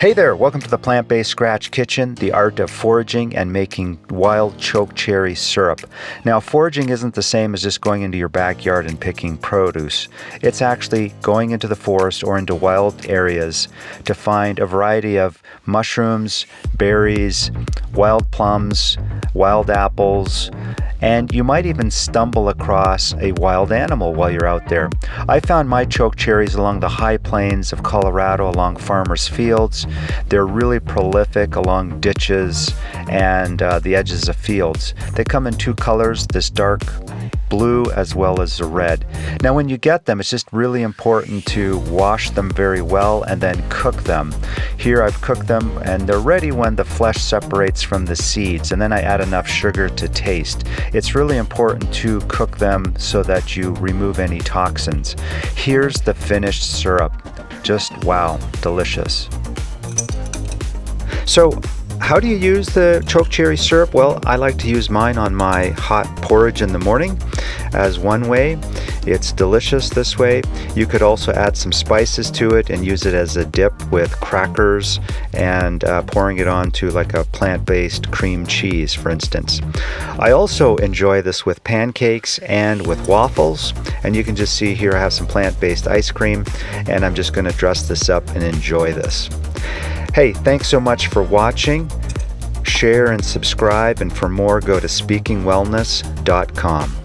Hey there, welcome to the Plant-Based Scratch Kitchen, the art of foraging and making wild chokecherry syrup. Now, foraging isn't the same as just going into your backyard and picking produce. It's actually going into the forest or into wild areas to find a variety of mushrooms, berries, wild plums, wild apples, and you might even stumble across a wild animal while you're out there. I found my chokecherries along the high plains of Colorado, along farmers' fields. They're really prolific along ditches and the edges of fields. They come in two colors, this dark blue as well as the red. Now when you get them, it's just really important to wash them very well and then cook them. Here I've cooked them and they're ready when the flesh separates from the seeds, and then I add enough sugar to taste. It's really important to cook them so that you remove any toxins. Here's the finished syrup. Just wow, delicious. So how do you use the chokecherry syrup? Well, I like to use mine on my hot porridge in the morning as one way. It's delicious this way. You could also add some spices to it and use it as a dip with crackers and pouring it onto like a plant-based cream cheese, for instance. I also enjoy this with pancakes and with waffles. And you can just see here I have some plant-based ice cream, and I'm just going to dress this up and enjoy this. Hey, thanks so much for watching. Share and subscribe, and for more, go to speakingwellness.com.